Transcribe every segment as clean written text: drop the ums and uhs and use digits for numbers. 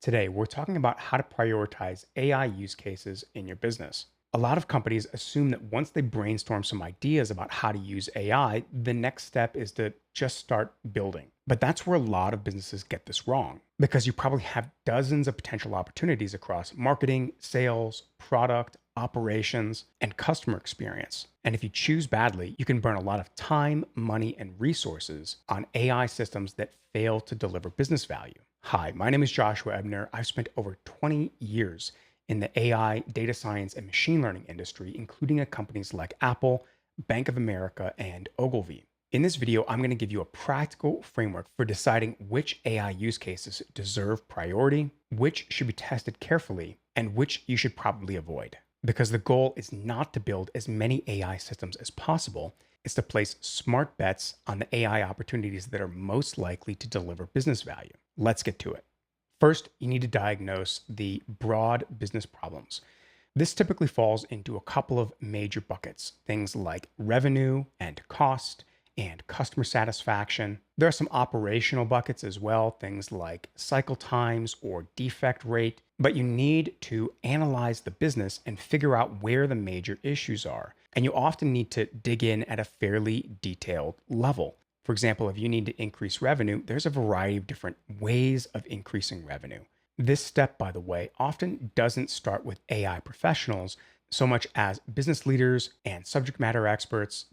Today, we're talking about how to prioritize AI use cases in your business. A lot of companies assume that once they brainstorm some ideas about how to use AI, the next step is to just start building. But that's where a lot of businesses get this wrong because you probably have dozens of potential opportunities across marketing, sales, product, operations, and customer experience. And if you choose badly, you can burn a lot of time, money, and resources on AI systems that fail to deliver business value. Hi, my name is Joshua Ebner. I've spent over 20 years in the AI, data science, and machine learning industry, including at companies like Apple, Bank of America, and Ogilvy. In this video, I'm going to give you a practical framework for deciding which AI use cases deserve priority, which should be tested carefully, and which you should probably avoid. Because the goal is not to build as many AI systems as possible, it's to place smart bets on the AI opportunities that are most likely to deliver business value. Let's get to it. First, you need to diagnose the broad business problems. This typically falls into a couple of major buckets, things like revenue and cost and customer satisfaction. There are some operational buckets as well, things like cycle times or defect rate, but you need to analyze the business and figure out where the major issues are. And you often need to dig in at a fairly detailed level. For example, if you need to increase revenue, there's a variety of different ways of increasing revenue. This step, by the way, often doesn't start with AI professionals so much as business leaders and subject matter experts,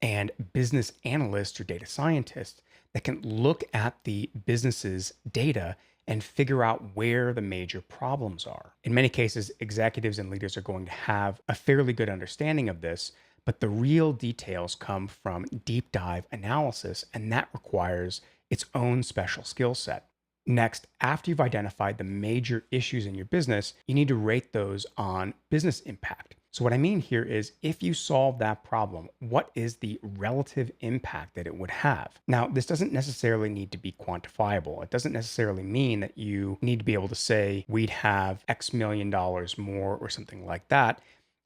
and business analysts or data scientists that can look at the business's data and figure out where the major problems are. In many cases, executives and leaders are going to have a fairly good understanding of this, but the real details come from deep dive analysis, and that requires its own special skill set. Next, after you've identified the major issues in your business, you need to rate those on business impact. So what I mean here is if you solve that problem, what is the relative impact that it would have? Now, this doesn't necessarily need to be quantifiable. It doesn't necessarily mean that you need to be able to say we'd have X million dollars more or something like that.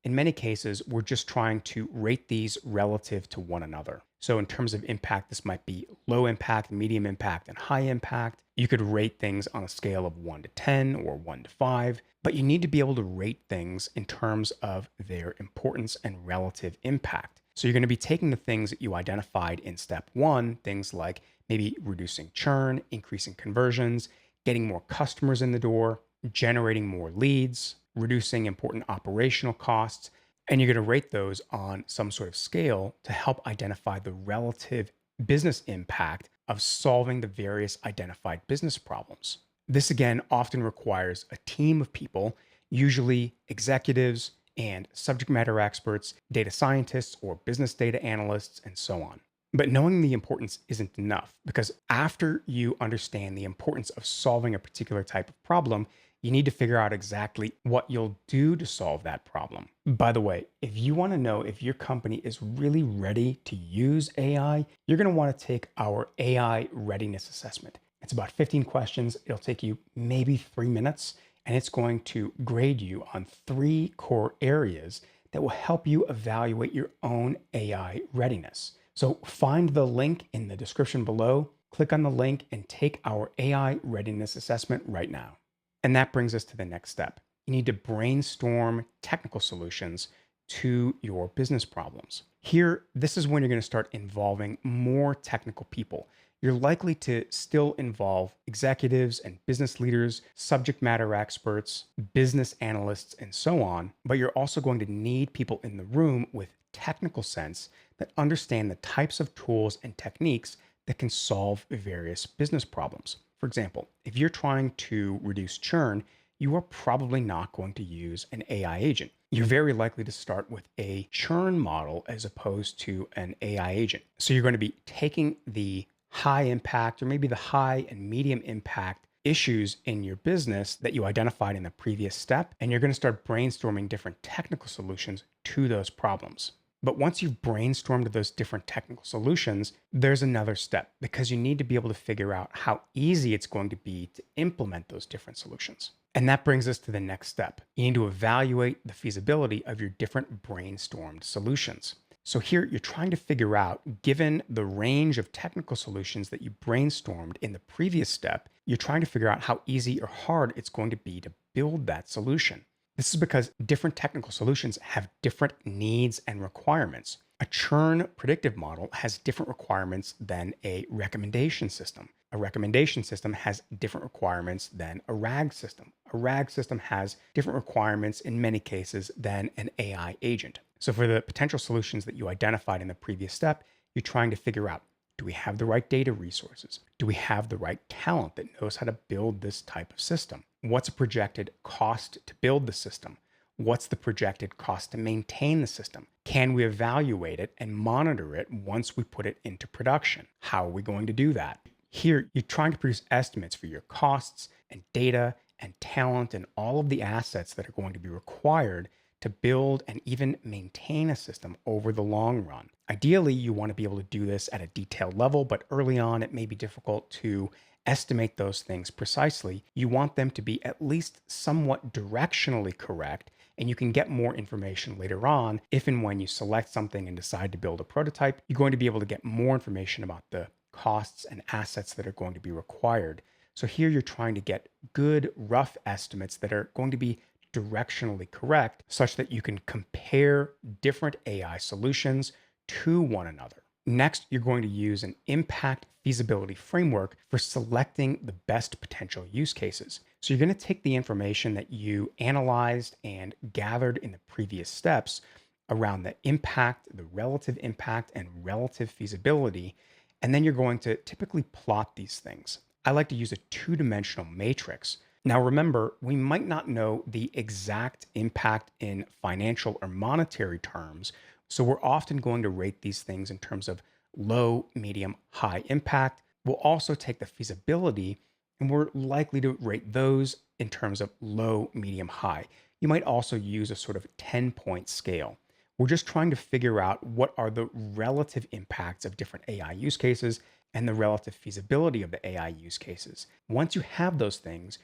In many cases, we're just trying to rate these relative to one another. So in terms of impact, this might be low impact, medium impact, and high impact. You could rate things on a scale of 1 to 10 or 1 to 5, but you need to be able to rate things in terms of their importance and relative impact. So you're going to be taking the things that you identified in step 1, things like maybe reducing churn, increasing conversions, getting more customers in the door, generating more leads, reducing important operational costs, and you're going to rate those on some sort of scale to help identify the relative business impact of solving the various identified business problems. This again often requires a team of people, usually executives and subject matter experts, data scientists or business data analysts, and so on. But knowing the importance isn't enough because after you understand the importance of solving a particular type of problem, you need to figure out exactly what you'll do to solve that problem. By the way, if you want to know if your company is really ready to use AI, you're going to want to take our AI readiness assessment. It's about 15 questions. It'll take you maybe 3 minutes, and it's going to grade you on 3 core areas that will help you evaluate your own AI readiness. So find the link in the description below, click on the link, and take our AI readiness assessment right now. And that brings us to the next step. You need to brainstorm technical solutions to your business problems. Here, this is when you're going to start involving more technical people. You're likely to still involve executives and business leaders, subject matter experts, business analysts, and so on, but you're also going to need people in the room with technical sense that understand the types of tools and techniques that can solve various business problems. For example, if you're trying to reduce churn, you are probably not going to use an AI agent. You're very likely to start with a churn model as opposed to an AI agent. So you're going to be taking the high impact or maybe the high and medium impact issues in your business that you identified in the previous step, and you're going to start brainstorming different technical solutions to those problems. But once you've brainstormed those different technical solutions, there's another step because you need to be able to figure out how easy it's going to be to implement those different solutions. And that brings us to the next step. You need to evaluate the feasibility of your different brainstormed solutions. So here you're trying to figure out, given the range of technical solutions that you brainstormed in the previous step, you're trying to figure out how easy or hard it's going to be to build that solution. This is because different technical solutions have different needs and requirements. A churn predictive model has different requirements than a recommendation system. A recommendation system has different requirements than a RAG system. A RAG system has different requirements in many cases than an AI agent. So, for the potential solutions that you identified in the previous step, you're trying to figure out, do we have the right data resources? Do we have the right talent that knows how to build this type of system? What's a projected cost to build the system? What's the projected cost to maintain the system? Can we evaluate it and monitor it once we put it into production? How are we going to do that? Here, you're trying to produce estimates for your costs and data and talent and all of the assets that are going to be required to build and even maintain a system over the long run. Ideally, you want to be able to do this at a detailed level, but early on, it may be difficult to estimate those things precisely. You want them to be at least somewhat directionally correct, and you can get more information later on. If and when you select something and decide to build a prototype, you're going to be able to get more information about the costs and assets that are going to be required. So here you're trying to get good rough estimates that are going to be directionally correct such that you can compare different AI solutions to one another. Next, you're going to use an impact feasibility framework for selecting the best potential use cases. So you're going to take the information that you analyzed and gathered in the previous steps around the impact, the relative impact, and relative feasibility, and then you're going to typically plot these things. I like to use a two-dimensional matrix. Now, remember, we might not know the exact impact in financial or monetary terms, so we're often going to rate these things in terms of low, medium, high impact. We'll also take the feasibility, and we're likely to rate those in terms of low, medium, high. You might also use a sort of 10-point scale. We're just trying to figure out what are the relative impacts of different AI use cases and the relative feasibility of the AI use cases. Once you have those things,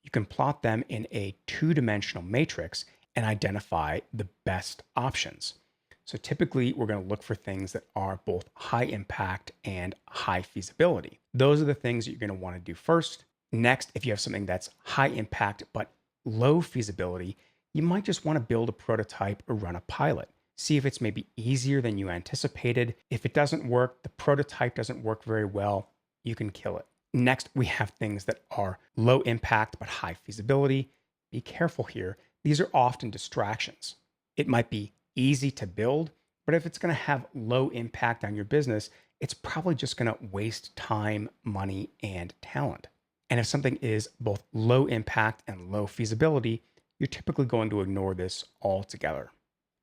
you can plot them in a two-dimensional matrix and identify the best options. So typically, we're going to look for things that are both high impact and high feasibility. Those are the things that you're going to want to do first. Next, if you have something that's high impact but low feasibility, you might just want to build a prototype or run a pilot. See if it's maybe easier than you anticipated. If it doesn't work, the prototype doesn't work very well, you can kill it. Next, we have things that are low impact but high feasibility. Be careful here. These are often distractions. It might be easy to build, but if it's going to have low impact on your business, it's probably just going to waste time, money, and talent. And if something is both low impact and low feasibility, you're typically going to ignore this altogether.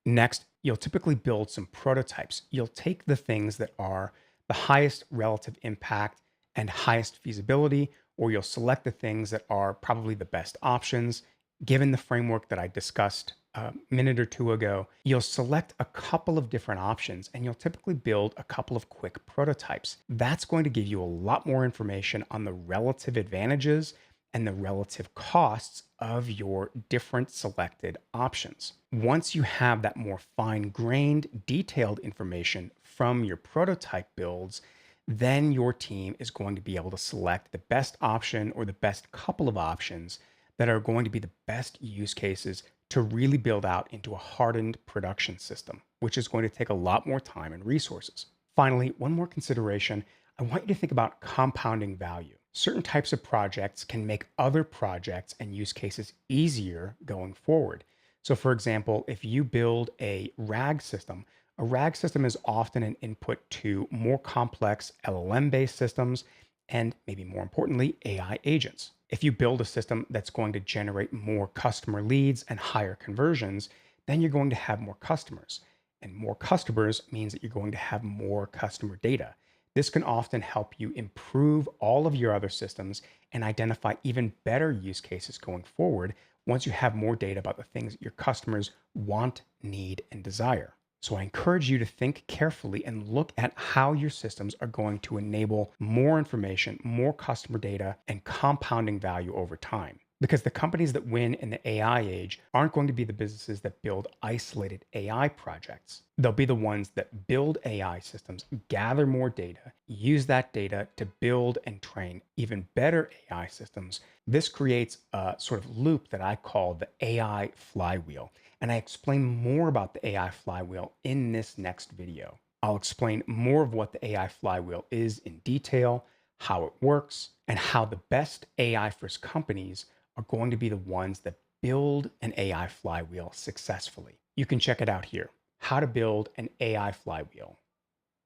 Next, you'll typically build some prototypes. You'll take the things that are the highest relative impact and highest feasibility, or you'll select the things that are probably the best options. Given the framework that I discussed a minute or two ago, you'll select a couple of different options and you'll typically build a couple of quick prototypes. That's going to give you a lot more information on the relative advantages and the relative costs of your different selected options. Once you have that more fine-grained, detailed information from your prototype builds, then your team is going to be able to select the best option or the best couple of options that are going to be the best use cases to really build out into a hardened production system, which is going to take a lot more time and resources. Finally, one more consideration. I want you to think about compounding value. Certain types of projects can make other projects and use cases easier going forward. So for example, if you build a RAG system is often an input to more complex LLM-based systems and maybe more importantly, AI agents. If you build a system that's going to generate more customer leads and higher conversions, then you're going to have more customers. And more customers means that you're going to have more customer data. This can often help you improve all of your other systems and identify even better use cases going forward once you have more data about the things that your customers want, need, and desire. So I encourage you to think carefully and look at how your systems are going to enable more information, more customer data, and compounding value over time. Because the companies that win in the AI age aren't going to be the businesses that build isolated AI projects. They'll be the ones that build AI systems, gather more data, use that data to build and train even better AI systems. This creates a sort of loop that I call the AI flywheel. And I explain more about the AI flywheel in this next video. I'll explain more of what the AI flywheel is in detail, how it works, and how the best AI first companies are going to be the ones that build an AI flywheel successfully. You can check it out here. How to build an AI flywheel.